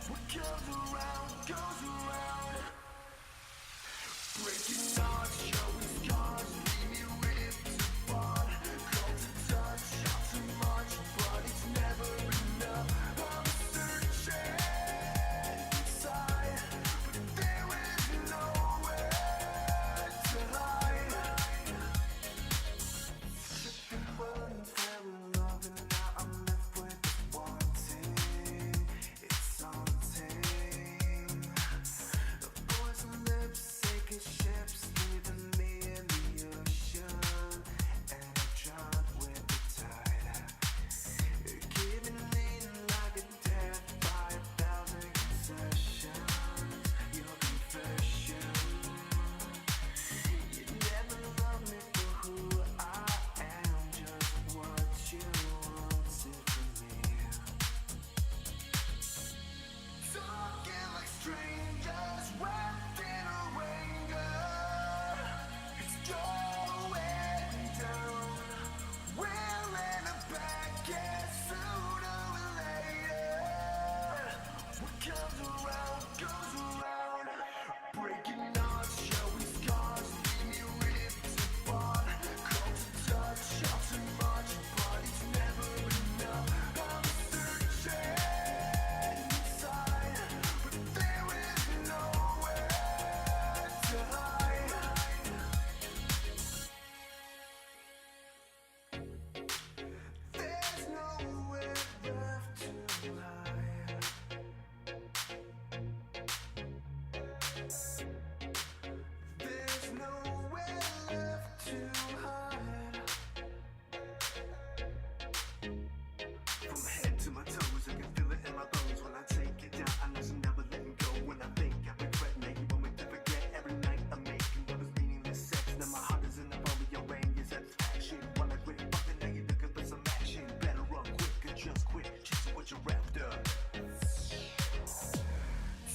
What comes around goes around. Breaking hearts, showing scars, leave me ripped apart. Cold to touch, shot too much, but it's never enough. I'm searching inside, but there is nowhere to hide. Sipping buttons, fell in love, and now I'm left with wanting. It's haunting. The voice and lips sinking ships, leaving me in the ocean, and I'm drowned with the tide. Keeping leaning like a death by 1,000 concessions. Your confession. You never loved me for who I am, just what you wanted from me. Talking like strangers, wrapped in a anger. It's going down. We'll end up back, yeah, sooner or later. What comes around goes around. Breaking hearts, showing scars, leave me ripped apart. Cold to touch, shot too much, but it's never enough. I'm searching inside, but there is nowhere to hide. There's nowhere left to hide. There's nowhere left to hide. From head to my toes, I can feel it in my bones. When I take it down, I know I'm never letting go. When I think I regret, make you want me to forget. Every night I'm making lovers meaningless sex. Now my heart is in the palm of your rain, your satisfaction. Wanna quit, fucking now you're looking for some action. Better run quick or just quit, chasing what you're after.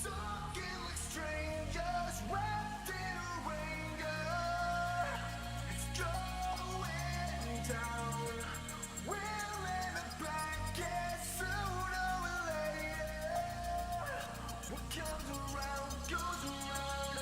Talking like strangers, wrapped in a anger. It's going down. We'll end up back, yeah, sooner or later. What comes around goes around.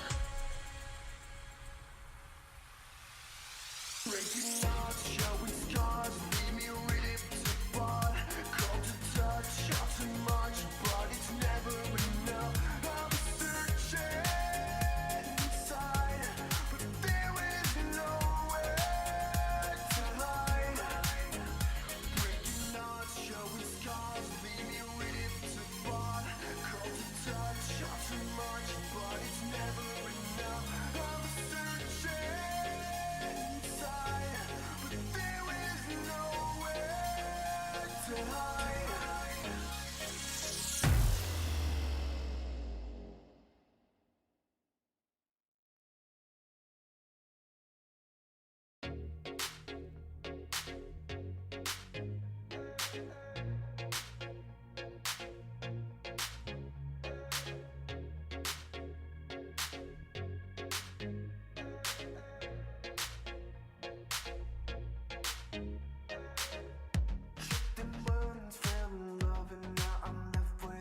Breaking hearts, showing scars, leave me ripped apart. Cold to touch, shot too much, but it's never enough. I'm searching inside, but there is nowhere to hide. Breaking hearts, showing scars, leave me ripped apart. Cold to touch, shot too much, but it's never enough. I'm searching inside, but there is nowhere to hide. Them buttons fell in love, and now I'm left with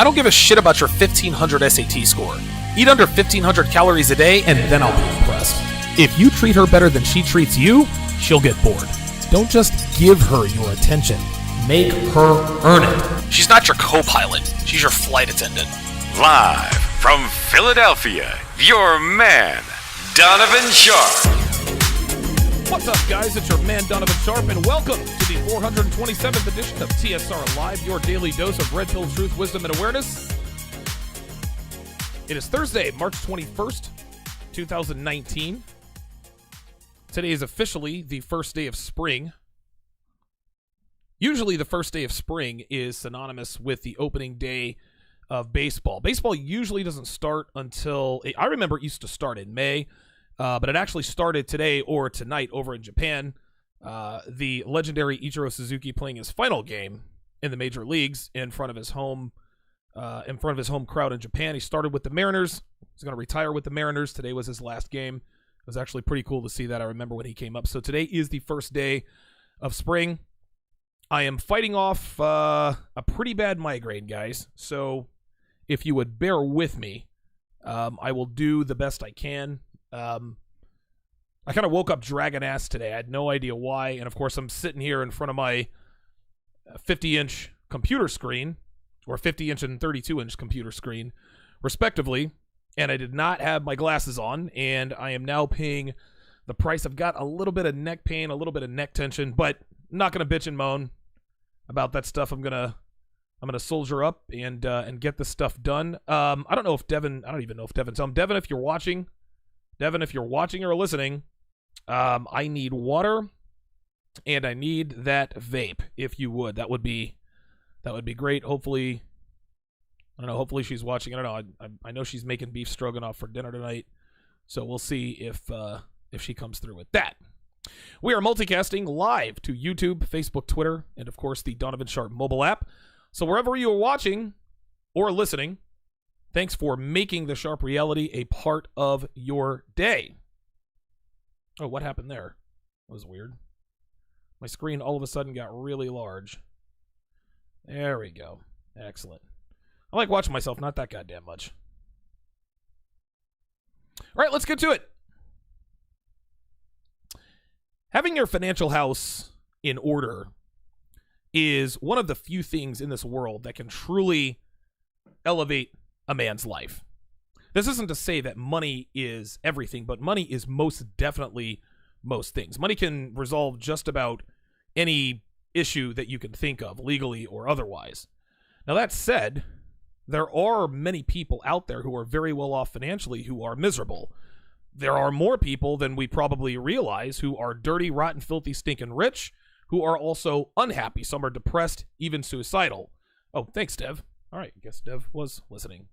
I don't give a shit about your 1500 SAT score. Eat under 1500 calories a day, and then I'll be impressed. If you treat her better than she treats you, she'll get bored. Don't just give her your attention. Make her earn it. She's not your co-pilot. She's your flight attendant. Live from Philadelphia, your man, Donovan Sharpe. What's up, guys? It's your man, Donovan Sharpe, and welcome to the 427th edition of TSR Live, your daily dose of red pill truth, wisdom, and awareness. It is Thursday, March 21st, 2019. Today is officially the first day of spring. Usually the first day of spring is synonymous with the opening day of baseball. Baseball usually doesn't start until, I remember it used to start in May, but it actually started today or tonight over in Japan. The legendary Ichiro Suzuki playing his final game in the major leagues in front of his home crowd in Japan. He started with the Mariners. He's going to retire with the Mariners. Today was his last game. It was actually pretty cool to see that. I remember when he came up. So today is the first day of spring. I am fighting off a pretty bad migraine, guys. So if you would bear with me, I will do the best I can. I kind of woke up dragging ass today. I had no idea why. And of course, I'm sitting here in front of my 50-inch computer screen, or 50-inch and 32-inch computer screen, respectively. And I did not have my glasses on, and I am now paying the price. I've got a little bit of neck pain, a little bit of neck tension, but I'm not going to bitch and moan about that stuff. I'm gonna soldier up and get this stuff done. I don't even know if Devin's home. Devin, if you're watching or listening, I need water, and I need that vape. If you would, that would be great. Hopefully, I don't know. Hopefully she's watching. I don't know. I know she's making beef stroganoff for dinner tonight, so we'll see if she comes through with that. We are multicasting live to YouTube, Facebook, Twitter, and of course the Donovan Sharpe mobile app. So wherever you are watching or listening, thanks for making the Sharpe reality a part of your day. Oh, what happened there? That was weird. My screen all of a sudden got really large. There we go. Excellent. I like watching myself, not that goddamn much. All right, let's get to it. Having your financial house in order is one of the few things in this world that can truly elevate a man's life. This isn't to say that money is everything, but money is most definitely most things. Money can resolve just about any issue that you can think of, legally or otherwise. Now, that said, there are many people out there who are very well off financially who are miserable. There are more people than we probably realize who are dirty, rotten, filthy, stinking rich, who are also unhappy. Some are depressed, even suicidal. Oh, thanks, Dev. All right, I guess Dev was listening.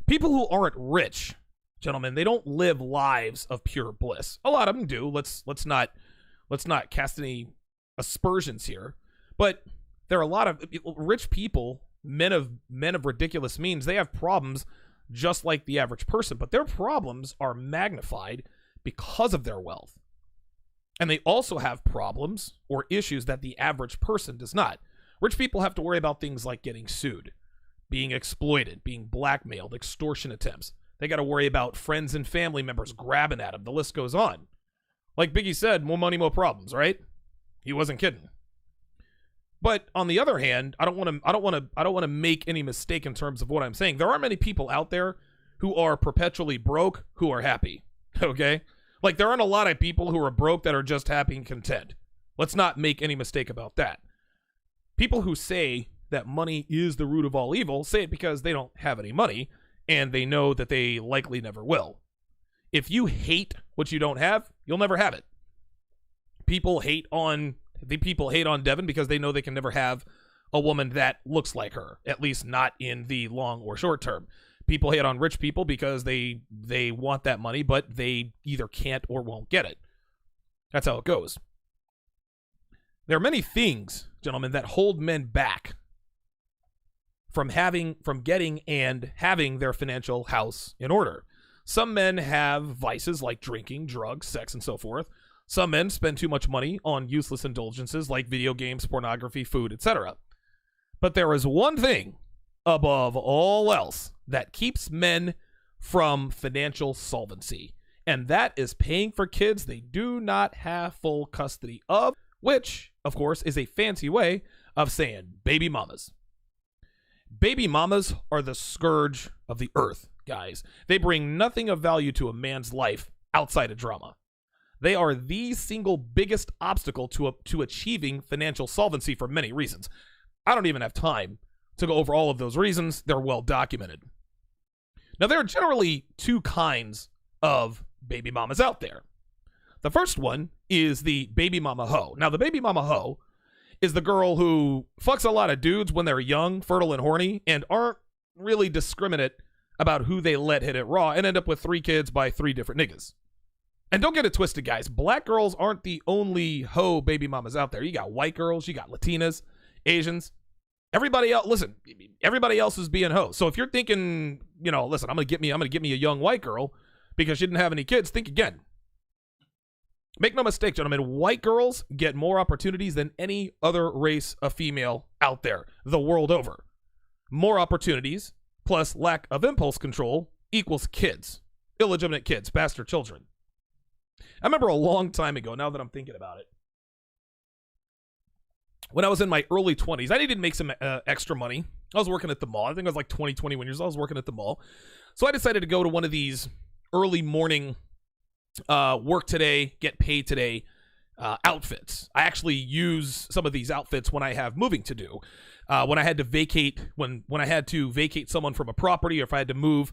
People who aren't rich, gentlemen, they don't live lives of pure bliss. A lot of them do. Let's not cast any aspersions here. But there are a lot of rich people, men of ridiculous means. They have problems just like the average person, but their problems are magnified because of their wealth. And they also have problems or issues that the average person does not. Rich people have to worry about things like getting sued, being exploited, being blackmailed, extortion attempts. They got to worry about friends and family members grabbing at them. The list goes on. Like Biggie said, more money, more problems, right? He wasn't kidding. But on the other hand, I don't want to make any mistake in terms of what I'm saying. There are many people out there who are perpetually broke who are happy. Okay? Like, there aren't a lot of people who are broke that are just happy and content. Let's not make any mistake about that. People who say that money is the root of all evil say it because they don't have any money, and they know that they likely never will. If you hate what you don't have, you'll never have it. People hate on Devin because they know they can never have a woman that looks like her, at least not in the long or short term. People hate on rich people because they want that money, but they either can't or won't get it. That's how it goes. There are many things, gentlemen, that hold men back from getting and having their financial house in order. Some men have vices like drinking, drugs, sex, and so forth. Some men spend too much money on useless indulgences like video games, pornography, food, etc. But there is one thing above all else that keeps men from financial solvency, and that is paying for kids they do not have full custody of, which, of course, is a fancy way of saying baby mamas. Baby mamas are the scourge of the earth, guys. They bring nothing of value to a man's life outside of drama. They are the single biggest obstacle to achieving financial solvency for many reasons. I don't even have time to go over all of those reasons. They're well documented. Now, there are generally two kinds of baby mamas out there. The first one is the baby mama hoe. Now, the baby mama hoe is the girl who fucks a lot of dudes when they're young, fertile, and horny, and aren't really discriminate about who they let hit it raw and end up with 3 kids by 3 different niggas. And don't get it twisted, guys. Black girls aren't the only hoe baby mamas out there. You got white girls, you got Latinas, Asians. Everybody else, listen, everybody else is being hoes. So if you're thinking, listen, I'm gonna get me a young white girl because she didn't have any kids, think again. Make no mistake, gentlemen, white girls get more opportunities than any other race of female out there, the world over. More opportunities plus lack of impulse control equals kids, illegitimate kids, bastard children. I remember a long time ago, now that I'm thinking about it, when I was in my early 20s, I needed to make some extra money. I was working at the mall. I think I was like 20, 21 years old. I was working at the mall. So I decided to go to one of these early morning work today, get paid today outfits. I actually use some of these outfits when I have moving to do. When I had to vacate, when I had to vacate someone from a property, or if I had to move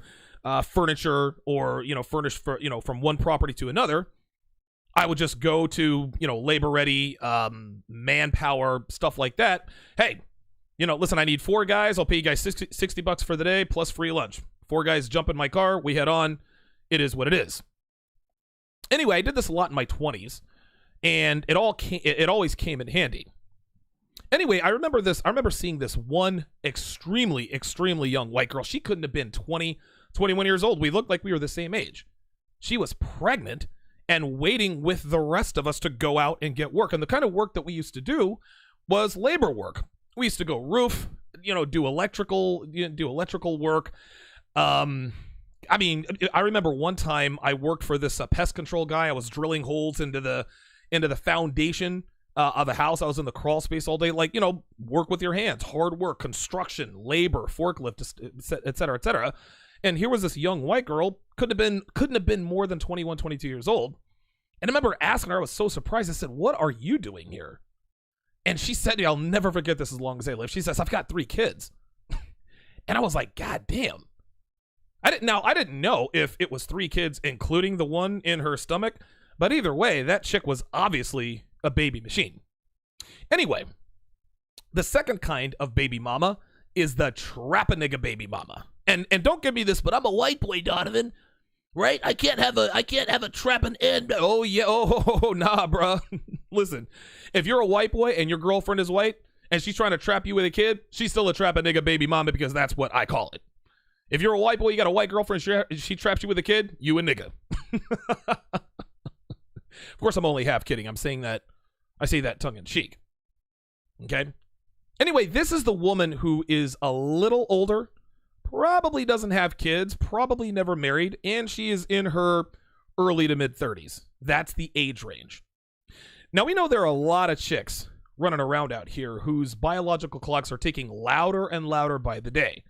furniture or, furnish for, from one property to another, I would just go to, labor ready, manpower, stuff like that. Hey, listen, I need 4 guys. I'll pay you guys $60 for the day plus free lunch. 4 guys jump in my car. We head on. It is what it is. Anyway, I did this a lot in my 20s, and it always came in handy. Anyway, I remember seeing this one extremely, extremely young white girl. She couldn't have been 20, 21 years old. We looked like we were the same age. She was pregnant and waiting with the rest of us to go out and get work. And the kind of work that we used to do was labor work. We used to go roof, do electrical work. I remember one time I worked for this pest control guy. I was drilling holes into the foundation of the house. I was in the crawl space all day, work with your hands, hard work, construction, labor, forklift, et cetera, et cetera. And here was this young white girl, couldn't have been more than 21, 22 years old. And I remember asking her, I was so surprised. I said, "What are you doing here?" And she said, I'll never forget this as long as I live. She says, "I've got 3 kids." And I was like, God damn. I didn't know if it was 3 kids, including the one in her stomach. But either way, that chick was obviously a baby machine. Anyway, the second kind of baby mama is the trap-a-nigga baby mama. And don't give me this, but I'm a white boy, Donovan, right? I can't have a trapping end. Oh yeah, nah, bro. Listen, if you're a white boy and your girlfriend is white and she's trying to trap you with a kid, she's still a trap-a-nigga baby mama, because that's what I call it. If you're a white boy, you got a white girlfriend, she traps you with a kid, you a nigga. Of course, I'm only half kidding. I say that tongue in cheek. Okay. Anyway, this is the woman who is a little older, probably doesn't have kids, probably never married, and she is in her early to mid 30s. That's the age range. Now, we know there are a lot of chicks running around out here whose biological clocks are ticking louder and louder by the day.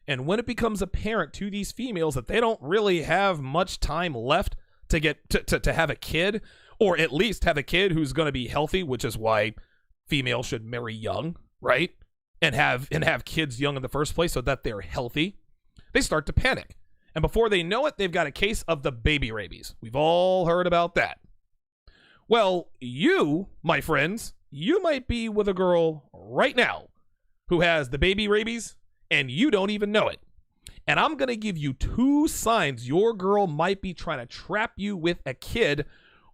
And when it becomes apparent to these females that they don't really have much time left to get to have a kid, or at least have a kid who's going to be healthy, which is why females should marry young, right? And have kids young in the first place so that they're healthy, they start to panic. And before they know it, they've got a case of the baby rabies. We've all heard about that. Well, you, my friends, you might be with a girl right now who has the baby rabies, and you don't even know it. And I'm going to give you 2 signs your girl might be trying to trap you with a kid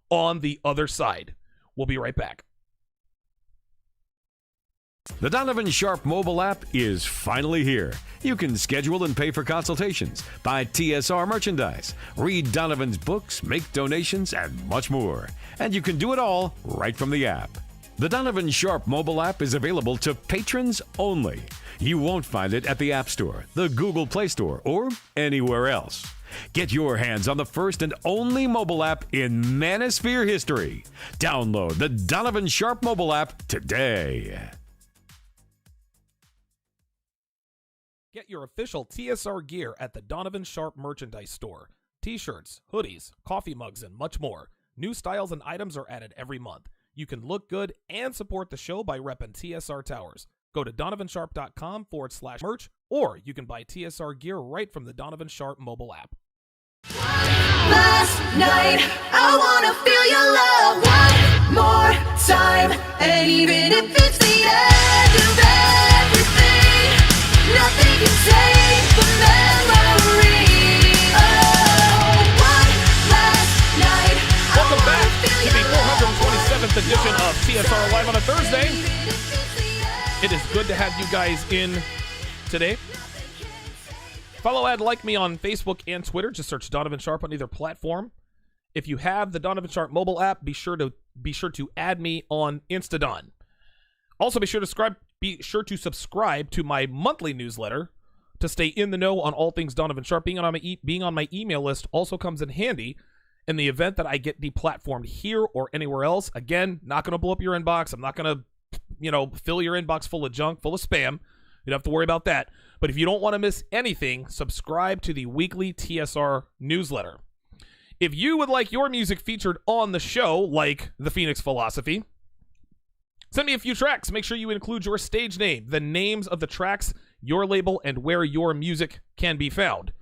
on the other side. We'll be right back. The Donovan Sharpe mobile app is finally here. You can schedule and pay for consultations, buy TSR merchandise, read Donovan's books, make donations, and much more. And you can do it all right from the app. The Donovan Sharpe mobile app is available to patrons only. You won't find it at the App Store, the Google Play Store, or anywhere else. Get your hands on the first and only mobile app in Manosphere history. Download the Donovan Sharpe mobile app today. Get your official TSR gear at the Donovan Sharpe merchandise store. T-shirts, hoodies, coffee mugs, and much more. New styles and items are added every month. You can look good and support the show by repping TSR Towers. Go to donovansharpe.com/merch, or you can buy TSR gear right from the Donovan Sharpe mobile app. Last night, I wanna feel your love one more time. And even if it's the end of everything, nothing can take the memory. Oh, one last night. Welcome back to the 427th edition of TSR Live on a Thursday. It is good to have you guys in today. Follow, add, like me on Facebook and Twitter. Just search Donovan Sharpe on either platform. If you have the Donovan Sharpe mobile app, be sure to add me on Instadon. Also, be sure to subscribe to my monthly newsletter to stay in the know on all things Donovan Sharpe. Being on my email list also comes in handy in the event that I get deplatformed here or anywhere else. Again, not going to blow up your inbox. I'm not going to, fill your inbox full of junk, full of spam. You don't have to worry about that. But if you don't want to miss anything, subscribe to the weekly TSR newsletter. If you would like your music featured on the show, like the Phoenix Philosophy, send me a few tracks. Make sure you include your stage name, the names of the tracks, your label, and where your music can be found.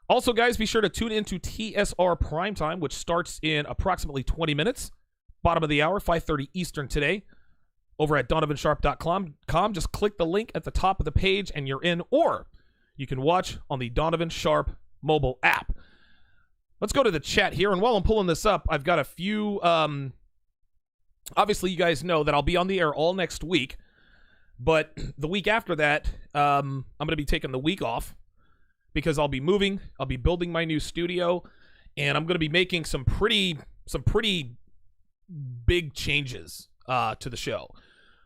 Also, guys, be sure to tune into TSR Primetime, which starts in approximately 20 minutes. Bottom of the hour, 5:30 Eastern today. Over at donovansharpe.com. Just click the link at the top of the page and you're in, or you can watch on the Donovan Sharpe mobile app. Let's go to the chat here, and while I'm pulling this up, I've got a few, obviously you guys know that I'll be on the air all next week, but the week after that, I'm going to be taking the week off because I'll be moving, I'll be building my new studio, and I'm going to be making some pretty big changes to the show.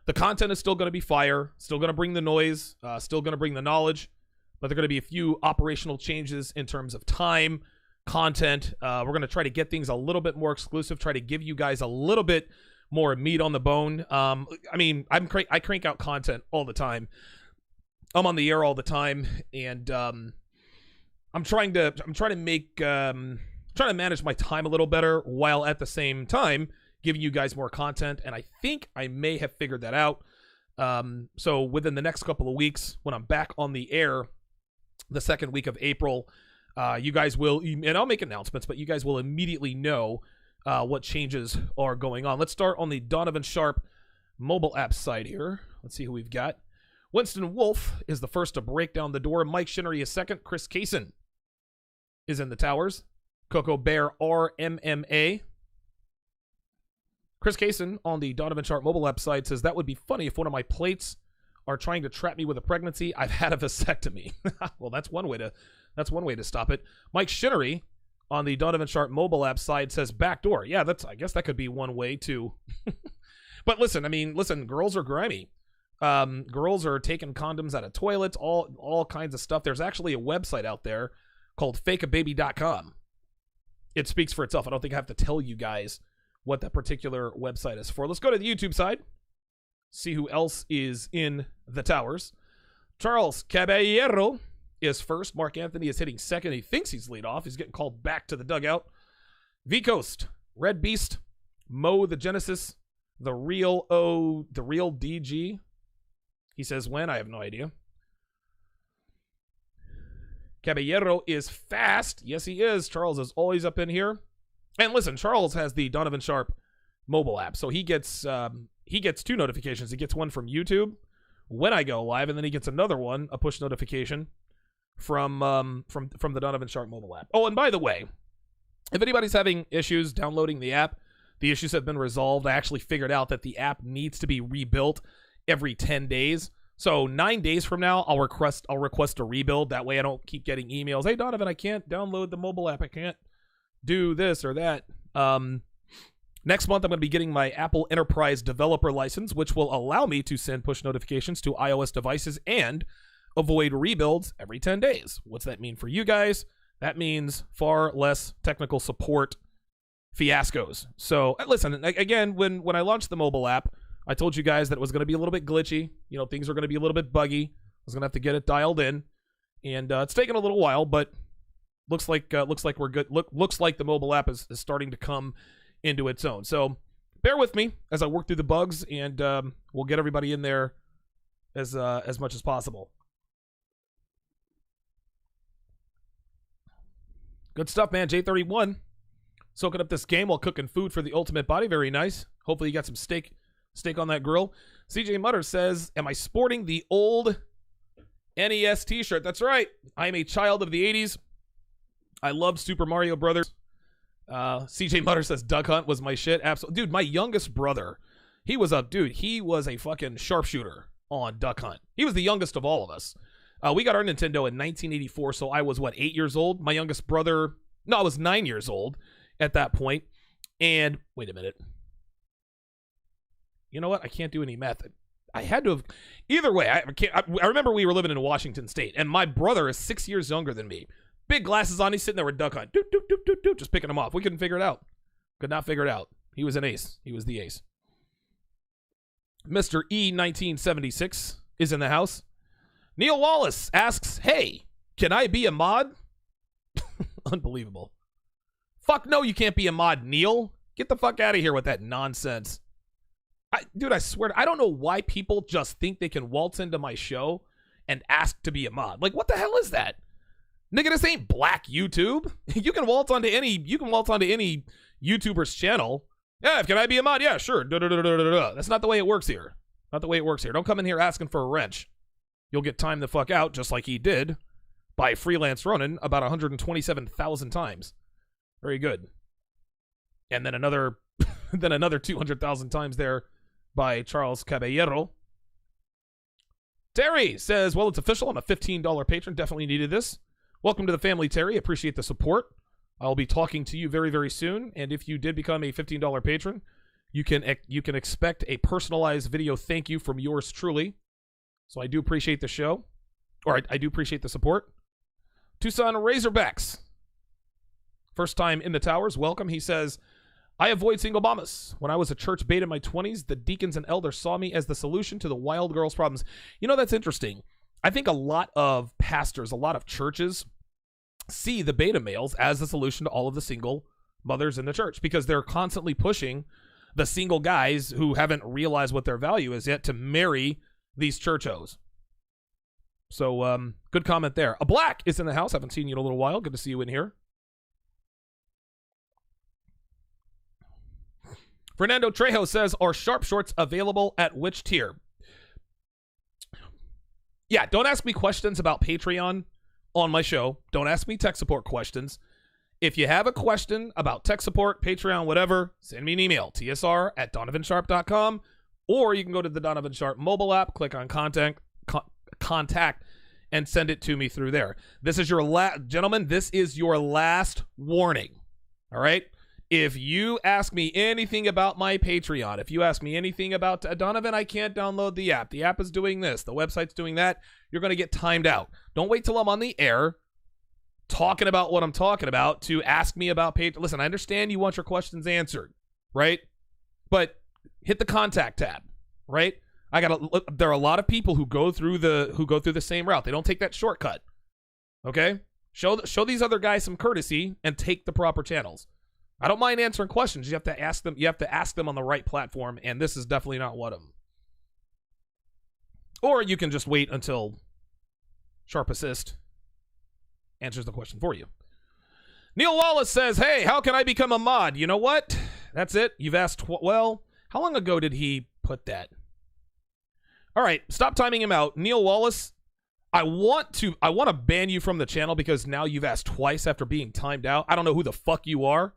The content is still going to be fire, still going to bring the noise, still going to bring the knowledge, but there are going to be a few operational changes in terms of time, content. We're going to try to get things a little bit more exclusive, try to give you guys a little bit more meat on the bone. I crank out content all the time. I'm on the air all the time, and I'm trying to manage my time a little better while at the same time giving you guys more content, and I think I may have figured that out. So within the next couple of weeks, when I'm back on the air, the second week of April, you guys will, and I'll make announcements, but you guys will immediately know what changes are going on. Let's start on the Donovan Sharpe mobile app side here. Let's see who we've got. Winston Wolf is the first to break down the door. Mike Shinnery is second. Chris Kaysen is in the towers. Coco Bear RMMA. Chris Kaysen on the Donovan Sharpe mobile app side says, that would be funny if one of my plates are trying to trap me with a pregnancy. I've had a vasectomy. Well, that's one way to stop it. Mike Shinnery on the Donovan Sharpe mobile app side says backdoor. Yeah, I guess that could be one way to. But listen, girls are grimy. Girls are taking condoms out of toilets, all kinds of stuff. There's actually a website out there called fakeababy.com. It speaks for itself. I don't think I have to tell you guys what that particular website is for. Let's go to the YouTube side. See who else is in the towers. Charles Caballero is first. Mark Anthony is hitting second. He thinks he's lead off. He's getting called back to the dugout. V-Coast, Red Beast, Mo the Genesis, the real DG. He says when? I have no idea. Caballero is fast. Yes, he is. Charles is always up in here. And listen, Charles has the Donovan Sharpe mobile app, so he gets two notifications. He gets one from YouTube when I go live, and then he gets another one, a push notification from the Donovan Sharpe mobile app. Oh, and by the way, if anybody's having issues downloading the app, the issues have been resolved. I actually figured out that the app needs to be rebuilt every 10 days. So 9 days from now, I'll request a rebuild. That way I don't keep getting emails. Hey, Donovan, I can't download the mobile app. I can't do this or that. Next month, I'm going to be getting my Apple Enterprise Developer License, which will allow me to send push notifications to iOS devices and avoid rebuilds every 10 days. What's that mean for you guys? That means far less technical support fiascos. So, listen, again, when I launched the mobile app, I told you guys that it was going to be a little bit glitchy. You know, things are going to be a little bit buggy. I was going to have to get it dialed in. And it's taken a little while, but looks like we're good. Looks like the mobile app is starting to come into its own. So bear with me as I work through the bugs, and we'll get everybody in there as much as possible. Good stuff, man. J31 soaking up this game while cooking food for the ultimate body. Very nice. Hopefully you got some steak on that grill. CJ Mutter says, am I sporting the old NES t-shirt? That's right. I am a child of the 80s. I loved Super Mario Brothers. CJ Mutter says Duck Hunt was my shit. Absolutely. Dude, my youngest brother, he was a fucking sharpshooter on Duck Hunt. He was the youngest of all of us. We got our Nintendo in 1984, so I was, 8 years old? My youngest brother, I was 9 years old at that point. And, wait a minute. You know what? I can't do any math. I had to have, either way, I remember we were living in Washington State, and my brother is 6 years younger than me. Big glasses on, he's sitting there with Duck Hunt. Doot, doot, doot, doot, doot, just picking them off. We couldn't figure it out. Could not figure it out. He was an ace. He was the ace. Mr. E1976 is in the house. Neil Wallace asks, hey, can I be a mod? Unbelievable. Fuck no, you can't be a mod, Neil. Get the fuck out of here with that nonsense. Dude, I swear, I don't know why people just think they can waltz into my show and ask to be a mod. Like, what the hell is that? Nigga, this ain't black YouTube. You can waltz onto any YouTuber's channel. Yeah, can I be a mod? Yeah, sure. That's not the way it works here. Not the way it works here. Don't come in here asking for a wrench. You'll get timed the fuck out, just like he did by Freelance Ronin about 127,000 times. Very good. And then another 200,000 times there by Charles Caballero. Terry says, well, it's official. I'm a $15 patron. Definitely needed this. Welcome to the family, Terry. Appreciate the support. I'll be talking to you very, very soon. And if you did become a $15 patron, you can expect a personalized video thank you from yours truly. So I do appreciate the show. Or I do appreciate the support. Tucson Razorbacks. First time in the towers. Welcome. He says, I avoid single mamas. When I was a church bait in my 20s, the deacons and elders saw me as the solution to the wild girls' problems. You know, that's interesting. I think a lot of pastors, a lot of churches see the beta males as the solution to all of the single mothers in the church because they're constantly pushing the single guys who haven't realized what their value is yet to marry these churchos. So, good comment there. A Black is in the house. Haven't seen you in a little while. Good to see you in here. Fernando Trejo says, are Sharpe shorts available at which tier? Yeah, don't ask me questions about Patreon on my show. Don't ask me tech support questions. If you have a question about tech support, Patreon, whatever, send me an email, tsr@donovansharpe.com, or you can go to the Donovan Sharpe mobile app, click on contact, and send it to me through there. This is your gentlemen, this is your last warning, all right? If you ask me anything about my Patreon, if you ask me anything about Donovan, I can't download the app. The app is doing this. The website's doing that. You're going to get timed out. Don't wait till I'm on the air talking about what I'm talking about to ask me about Patreon. Listen, I understand you want your questions answered, right? But hit the contact tab, right? There are a lot of people who go through the same route. They don't take that shortcut. Okay? Show these other guys some courtesy and take the proper channels. I don't mind answering questions. You have to ask them. You have to ask them on the right platform, and this is definitely not one of them. Or you can just wait until Sharpe Assist answers the question for you. Neil Wallace says, hey, how can I become a mod? You know what? That's it. You've asked, well, how long ago did he put that? All right, stop timing him out. Neil Wallace, I want to ban you from the channel because now you've asked twice after being timed out. I don't know who the fuck you are.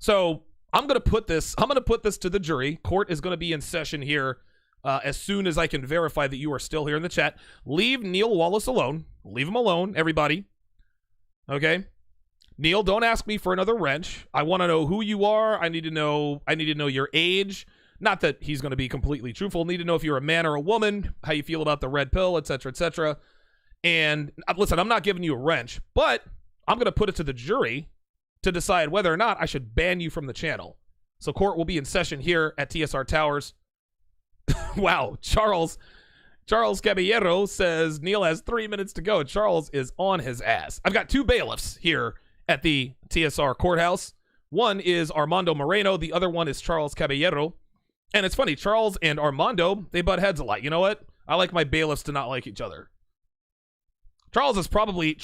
So I'm going to put this to the jury. Court is going to be in session here as soon as I can verify that you are still here in the chat. Leave Neil Wallace alone. Leave him alone, everybody. Okay? Neil, don't ask me for another wrench. I want to know who you are. I need to know your age. Not that he's going to be completely truthful. Need to know if you're a man or a woman, how you feel about the red pill, etc., etc. And listen, I'm not giving you a wrench, but I'm going to put it to the jury to decide whether or not I should ban you from the channel. So court will be in session here at TSR Towers. Wow, Charles Caballero says Neil has 3 minutes to go. Charles is on his ass. I've got 2 bailiffs here at the TSR courthouse. One is Armando Moreno. The other one is Charles Caballero. And it's funny, Charles and Armando, they butt heads a lot. You know what? I like my bailiffs to not like each other. Charles is probably...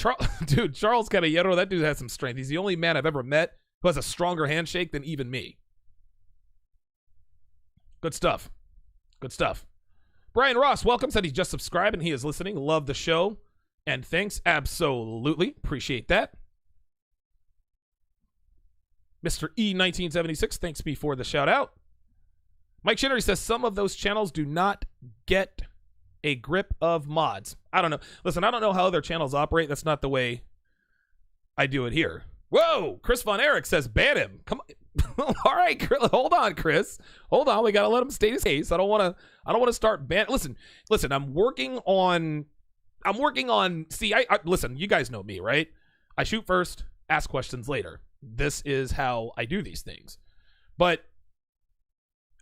Dude, Charles Caballero, that dude has some strength. He's the only man I've ever met who has a stronger handshake than even me. Good stuff. Good stuff. Brian Ross, welcome. Said he just subscribed and he is listening. Love the show. And thanks. Absolutely. Appreciate that. Mr. E1976, thanks me for the shout out. Mike Shinnery says some of those channels do not get a grip of mods. I don't know. Listen, I don't know how other channels operate. That's not the way I do it here. Whoa! Chris Von Erich says ban him. Come on. All right, hold on, Chris. Hold on. We gotta let him state his case. I don't want to start ban. Listen. I'm working on. See, I listen. You guys know me, right? I shoot first, ask questions later. This is how I do these things. But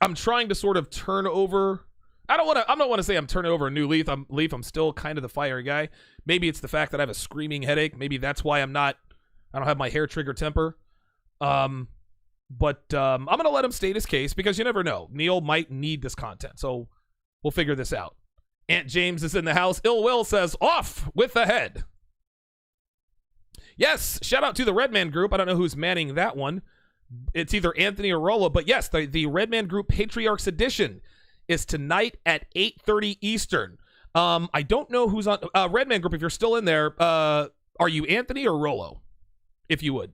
I'm trying to sort of turn over. I don't want to say I'm turning over a new leaf. I'm still kind of the fire guy. Maybe it's the fact that I have a screaming headache. Maybe that's why I don't have my hair trigger temper. But I'm going to let him state his case because you never know. Neil might need this content. So we'll figure this out. Aunt James is in the house. Ill Will says, off with the head. Yes, shout out to the Redman group. I don't know who's manning that one. It's either Anthony or Rollo. But yes, the Redman group Patriarchs Edition is tonight at 8:30 Eastern. I don't know who's on Redman group. If you're still in there, are you Anthony or Rollo? If you would.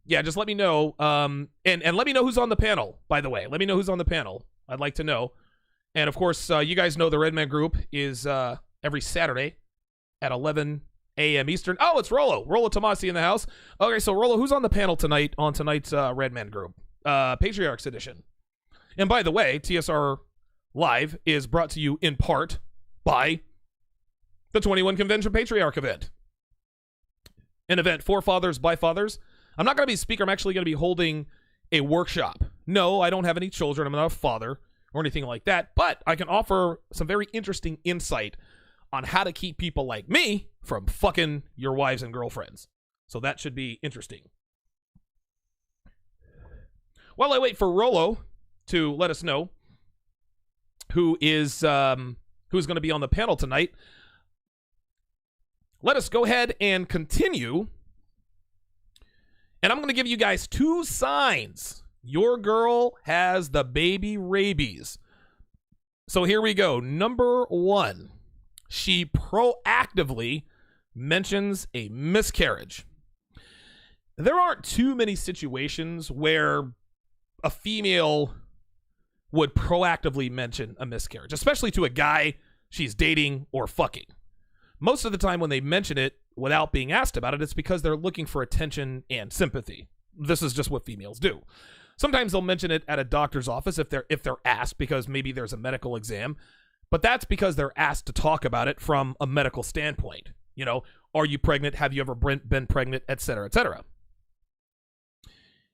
Yeah, just let me know. And let me know who's on the panel, by the way. Let me know who's on the panel. I'd like to know. And, of course, you guys know the Redman group is every Saturday at 11 a.m. Eastern. Oh, it's Rollo. Rollo Tomasi in the house. Okay, so, Rollo, who's on the panel tonight on tonight's Redman group? Patriarchs Edition. And, by the way, TSR Live is brought to you in part by the 21 Convention Patriarch event. An event for fathers by fathers. I'm not going to be a speaker. I'm actually going to be holding a workshop. No, I don't have any children. I'm not a father or anything like that. But I can offer some very interesting insight on how to keep people like me from fucking your wives and girlfriends. So that should be interesting. While I wait for Rollo to let us know who's going to be on the panel tonight, let us go ahead and continue. And I'm going to give you guys 2 signs your girl has the baby rabies. So here we go. Number 1, she proactively mentions a miscarriage. There aren't too many situations where a female would proactively mention a miscarriage, especially to a guy she's dating or fucking. Most of the time when they mention it without being asked about it, it's because they're looking for attention and sympathy. This is just what females do. Sometimes they'll mention it at a doctor's office if they're asked because maybe there's a medical exam, but that's because they're asked to talk about it from a medical standpoint. You know, are you pregnant? Have you ever been pregnant? Et cetera, et cetera.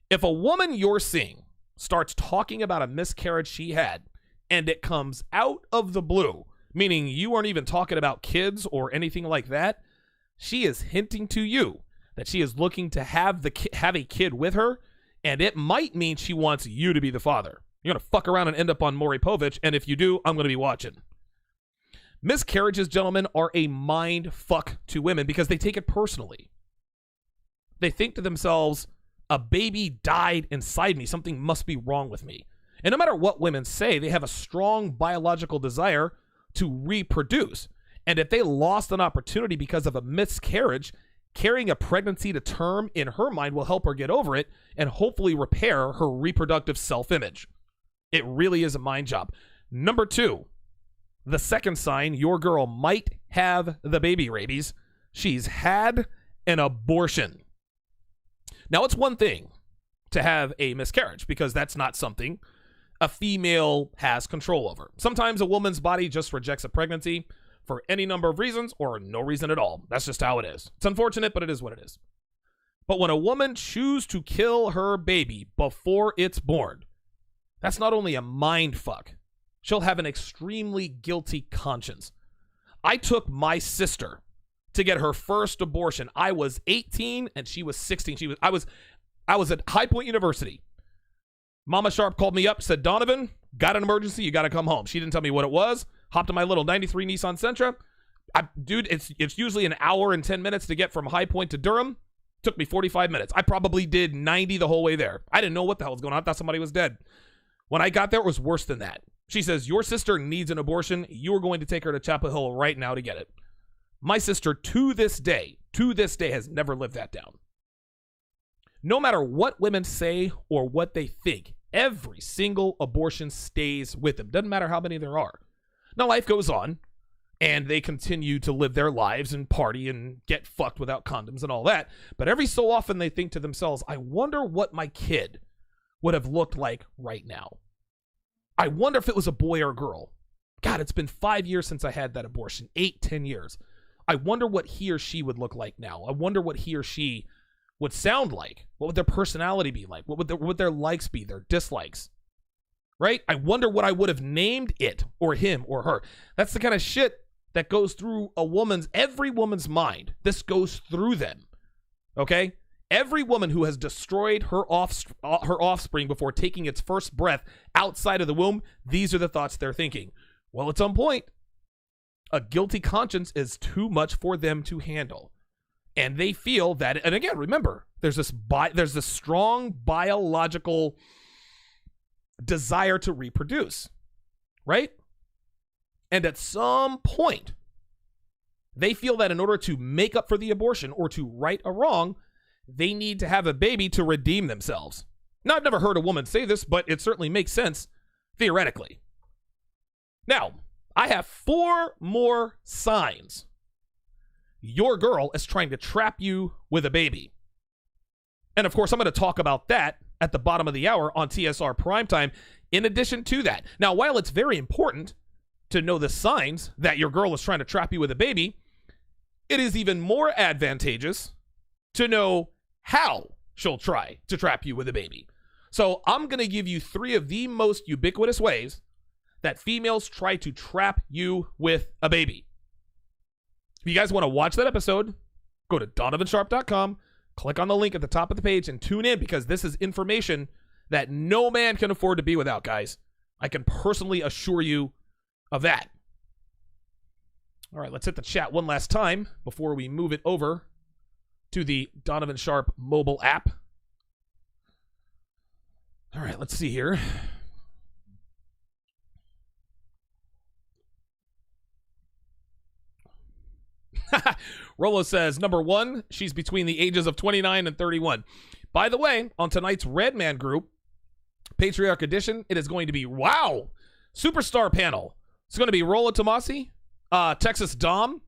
If a woman you're seeing starts talking about a miscarriage she had and it comes out of the blue, meaning you aren't even talking about kids or anything like that, she is hinting to you that she is looking to have a kid with her, and it might mean she wants you to be the father. You're going to fuck around and end up on Maury Povich, and if you do, I'm going to be watching. Miscarriages, gentlemen, are a mind fuck to women because they take it personally. They think to themselves, a baby died inside me. Something must be wrong with me. And no matter what women say, they have a strong biological desire to reproduce. And if they lost an opportunity because of a miscarriage, carrying a pregnancy to term in her mind will help her get over it and hopefully repair her reproductive self-image. It really is a mind job. Number 2, the second sign your girl might have the baby rabies. She's had an abortion. Now, it's one thing to have a miscarriage because that's not something a female has control over. Sometimes a woman's body just rejects a pregnancy for any number of reasons or no reason at all. That's just how it is. It's unfortunate, but it is what it is. But when a woman chooses to kill her baby before it's born, that's not only a mind fuck, she'll have an extremely guilty conscience. I took my sister to get her first abortion. I was 18 and she was 16. I was at High Point University. Mama Sharpe called me up, said, Donovan, got an emergency, you got to come home. She didn't tell me what it was. Hopped in my little 93 Nissan Sentra. Dude, it's usually an hour and 10 minutes to get from High Point to Durham. Took me 45 minutes. I probably did 90 the whole way there. I didn't know what the hell was going on. I thought somebody was dead. When I got there, it was worse than that. She says, your sister needs an abortion. You are going to take her to Chapel Hill right now to get it. My sister, to this day, has never lived that down. No matter what women say or what they think, every single abortion stays with them. Doesn't matter how many there are. Now, life goes on, and they continue to live their lives and party and get fucked without condoms and all that. But every so often, they think to themselves, I wonder what my kid would have looked like right now. I wonder if it was a boy or a girl. God, it's been 5 years since I had that abortion. 8, 10 years. I wonder what he or she would look like now. I wonder what he or she would sound like. What would their personality be like? What would their likes be, their dislikes? Right? I wonder what I would have named it or him or her. That's the kind of shit that goes through every woman's mind. This goes through them. Okay? Every woman who has destroyed her offspring before taking its first breath outside of the womb, these are the thoughts they're thinking. Well, it's on point. A guilty conscience is too much for them to handle. And they feel that, and again, remember, there's this strong biological desire to reproduce, right? And at some point, they feel that in order to make up for the abortion or to right a wrong, they need to have a baby to redeem themselves. Now, I've never heard a woman say this, but it certainly makes sense theoretically. Now, I have 4 more signs your girl is trying to trap you with a baby. And of course, I'm going to talk about that at the bottom of the hour on TSR Primetime in addition to that. Now, while it's very important to know the signs that your girl is trying to trap you with a baby, it is even more advantageous to know how she'll try to trap you with a baby. So I'm going to give you 3 of the most ubiquitous ways that females try to trap you with a baby. If you guys want to watch that episode, go to donovansharpe.com, click on the link at the top of the page, and tune in because this is information that no man can afford to be without, guys. I can personally assure you of that. All right, let's hit the chat one last time before we move it over to the Donovan Sharpe mobile app. All right, let's see here. Rolo says, number 1, she's between the ages of 29 and 31. By the way, on tonight's Red Man Group, Patriarch Edition, it is going to be, wow, superstar panel. It's going to be Rolo Tomasi, Texas Dom,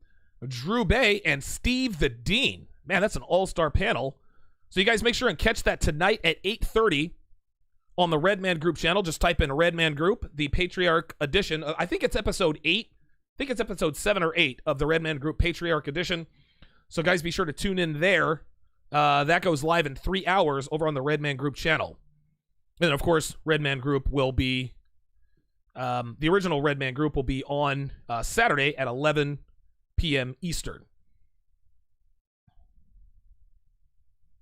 Drew Bay, and Steve the Dean. Man, that's an all-star panel. So you guys make sure and catch that tonight at 8:30 on the Red Man Group channel. Just type in Red Man Group, the Patriarch Edition. I think it's episode 8. I think it's episode 7 or 8 of the Red Man Group Patriarch Edition. So guys, be sure to tune in there. That goes live in 3 hours over on the Red Man Group channel. And of course, Red Man Group will be, the original Red Man Group will be on Saturday at 11 p.m. Eastern.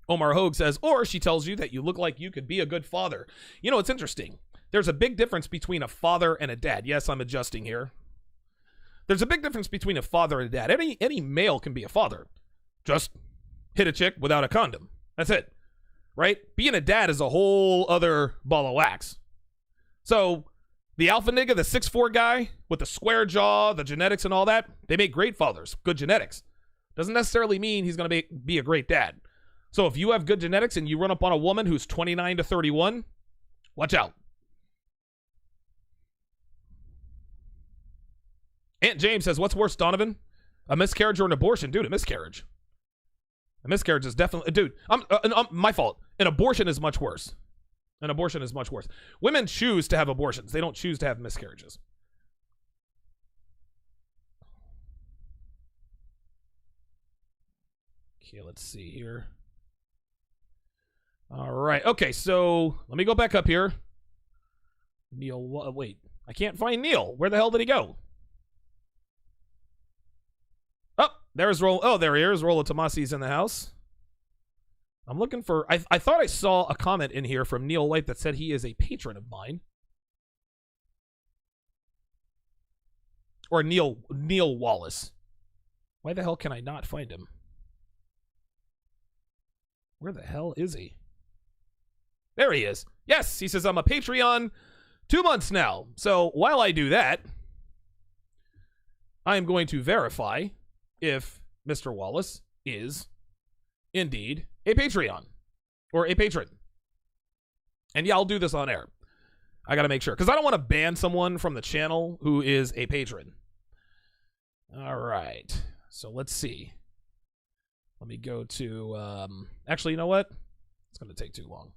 Omar Hogue says, or she tells you that you look like you could be a good father. You know, it's interesting. There's a big difference between a father and a dad. Yes, I'm adjusting here. There's a big difference between a father and a dad. Any male can be a father. Just hit a chick without a condom. That's it. Right? Being a dad is a whole other ball of wax. So, the alpha nigga, the 6'4" guy with the square jaw, the genetics and all that, they make great fathers. Good genetics. Doesn't necessarily mean he's going to be a great dad. So, if you have good genetics and you run up on a woman who's 29 to 31, watch out. Aunt James says, what's worse, Donovan? A miscarriage or an abortion? Dude, a miscarriage. A miscarriage is definitely, dude. My fault. An abortion is much worse. An abortion is much worse. Women choose to have abortions. They don't choose to have miscarriages. Okay, let's see here. All right. Okay, so let me go back up here. Neil, wait. I can't find Neil. Where the hell did he go? Oh, there's Rollo. Oh, there he is. Rollo Tomasi's in the house. I'm looking for... I thought I saw a comment in here from Neil White that said he is a patron of mine. Or Neil Wallace. Why the hell can I not find him? Where the hell is he? There he is. Yes, he says I'm a Patreon 2 months now. So while I do that, I am going to verify if Mr. Wallace is indeed a Patreon or a patron. And yeah, I'll do this on air. I got to make sure because I don't want to ban someone from the channel who is a patron. All right. So let's see. Let me go to, actually, you know what? It's going to take too long.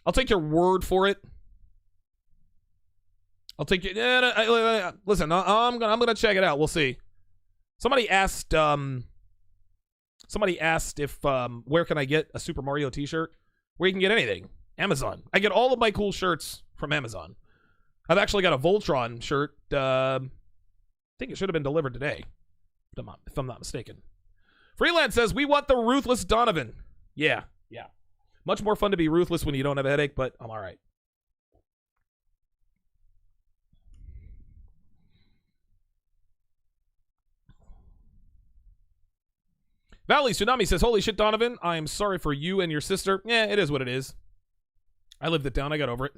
I'll take your word for it. I'll take you. Listen, I'm gonna check it out. We'll see. Somebody asked if where can I get a Super Mario T-shirt? Where you can get anything? Amazon. I get all of my cool shirts from Amazon. I've actually got a Voltron shirt. I think it should have been delivered today, if I'm not mistaken. Freelance says we want the ruthless Donovan. Yeah. Much more fun to be ruthless when you don't have a headache, but I'm all right. Valley Tsunami says, holy shit, Donovan, I am sorry for you and your sister. Yeah, it is what it is. I lived it down. I got over it.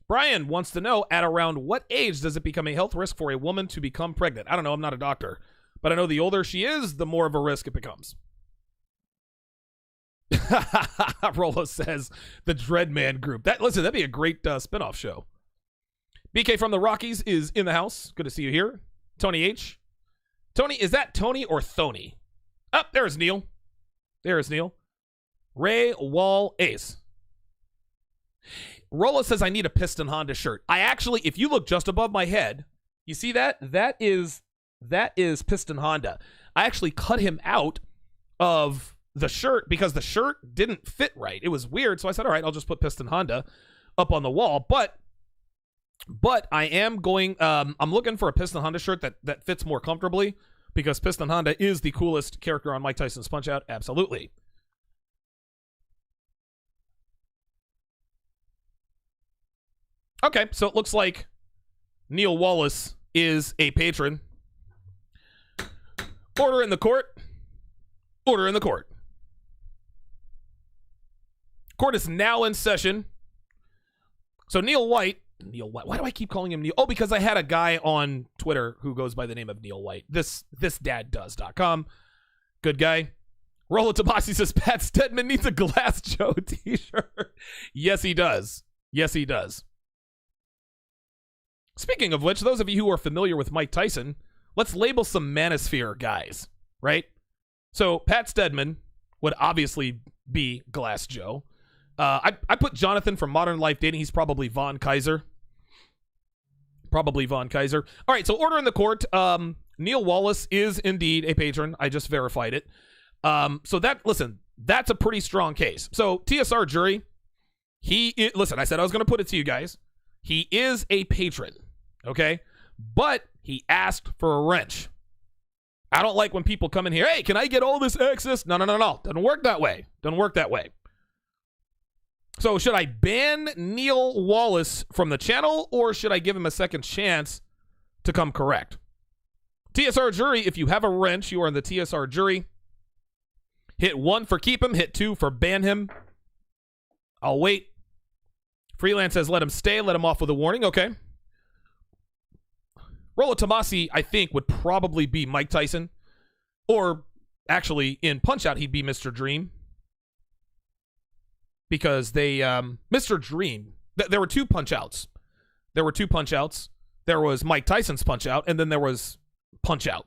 Brian wants to know, at around what age does it become a health risk for a woman to become pregnant? I don't know. I'm not a doctor. But I know the older she is, the more of a risk it becomes. Rolo says, the Dreadman group. Listen, that'd be a great spinoff show. BK from the Rockies is in the house. Good to see you here. Tony H. Tony, is that Tony or Thony? Oh, there's Neil. There's Neil. Ray Wall Ace. Rolo says I need a Piston Honda shirt. I actually, if you look just above my head, you see that? That is Piston Honda. I actually cut him out of the shirt because the shirt didn't fit right. It was weird, so I said, all right, I'll just put Piston Honda up on the wall. But I am going, I'm looking for a Piston Honda shirt that fits more comfortably because Piston Honda is the coolest character on Mike Tyson's Punch-Out. Absolutely. Okay, so it looks like Neil Wallace is a patron. Order in the court. Order in the court. Court is now in session. So Neil White, why do I keep calling him Neil? Oh, because I had a guy on Twitter who goes by the name of Neil White. Thisdaddoes.com. Good guy. Rollo Tabasi says Pat Stedman needs a Glass Joe t-shirt. Yes, he does. Yes, he does. Speaking of which, those of you who are familiar with Mike Tyson, let's label some Manosphere guys, right? So Pat Stedman would obviously be Glass Joe. I put Jonathan from Modern Life Dating. He's probably Von Kaiser. Probably Von Kaiser. All right, so order in the court. Neil Wallace is indeed a patron. I just verified it. So that's a pretty strong case. So TSR jury, listen, I said I was going to put it to you guys. He is a patron, okay? But he asked for a wrench. I don't like when people come in here, hey, can I get all this access? No. Doesn't work that way. Doesn't work that way. So should I ban Neil Wallace from the channel or should I give him a second chance to come correct? TSR jury, if you have a wrench, you are in the TSR jury. Hit 1 for keep him, hit 2 for ban him. I'll wait. Freelance says let him stay, let him off with a warning. Okay. Rollo Tomasi, I think, would probably be Mike Tyson. Or, actually, in Punch-Out, he'd be Mr. Dream. Because they, Mr. Dream, there were two Punch-Outs. there was Mike Tyson's Punch-Out, and then there was Punch-Out.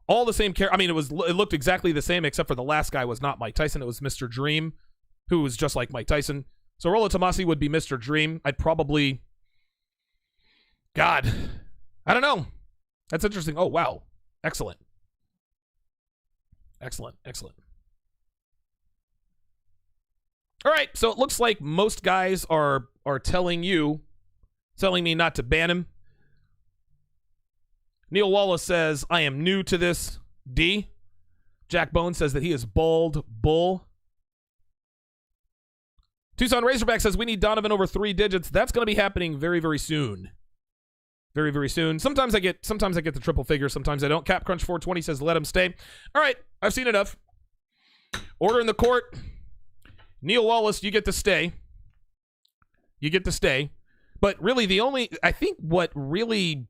All the same character. I mean, it looked exactly the same, except for the last guy was not Mike Tyson. It was Mr. Dream, who was just like Mike Tyson. So Rollo Tomasi would be Mr. Dream. I'd probably... God. I don't know. That's interesting. Oh, wow. Excellent. Excellent. All right, so it looks like most guys are telling me not to ban him. Neil Wallace says, I am new to this. D. Jack Bone says that he is bald bull. Tucson Razorback says we need Donovan over 3 digits. That's going to be happening very, very soon. Very, very soon. Sometimes I get the triple figure. Sometimes I don't. Cap Crunch 420 says let him stay. All right, I've seen enough. Order in the court. Neil Wallace, you get to stay. But really, I think what really,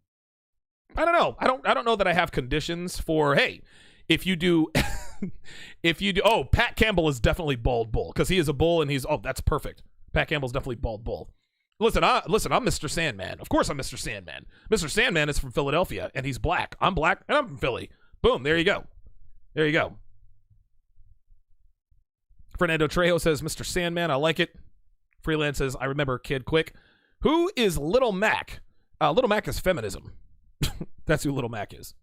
I don't know. I don't know that I have conditions for, hey, if you do, oh, Pat Campbell is definitely bald bull because he is a bull and that's perfect. Pat Campbell's definitely bald bull. Listen, I'm Mr. Sandman. Of course I'm Mr. Sandman. Mr. Sandman is from Philadelphia and he's black. I'm black and I'm from Philly. Boom, there you go. Fernando Trejo says, Mr. Sandman, I like it. Freelance says, I remember Kid Quick. Who is Little Mac? Little Mac is feminism. That's who Little Mac is.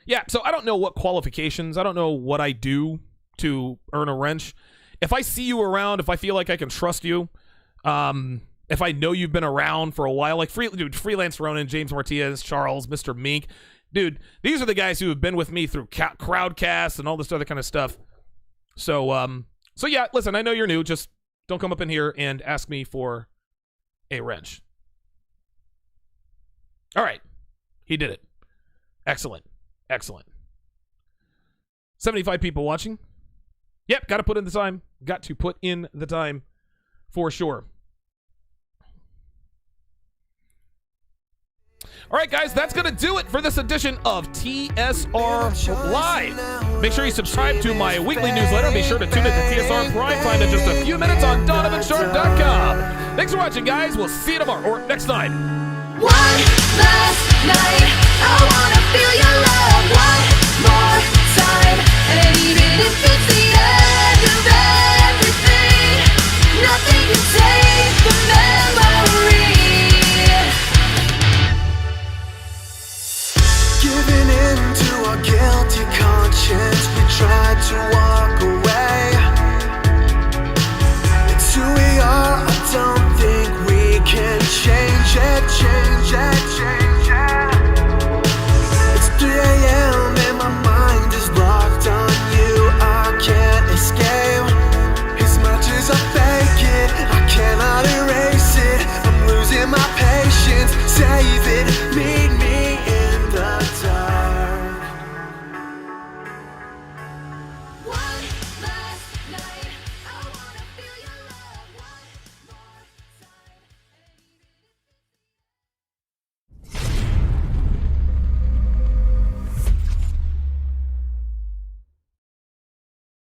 Yeah, so I don't know what qualifications. I don't know what I do to earn a wrench. If I see you around, if I feel like I can trust you, if I know you've been around for a while, like Freelance Ronan, James Martinez, Charles, Mr. Mink, dude, these are the guys who have been with me through Crowdcast and all this other kind of stuff. So yeah, listen, I know you're new. Just don't come up in here and ask me for a wrench. All right. He did it. Excellent. 75 people watching. Yep, got to put in the time. For sure. All right, guys, that's going to do it for this edition of TSR Live. Make sure you subscribe to my weekly newsletter. Be sure to tune in to TSR Primetime in just a few minutes on DonovanSharpe.com. Thanks for watching, guys. We'll see you tomorrow or next time. One last night, I wanna feel your love one more time. And even if it's the end of everything, nothing can take the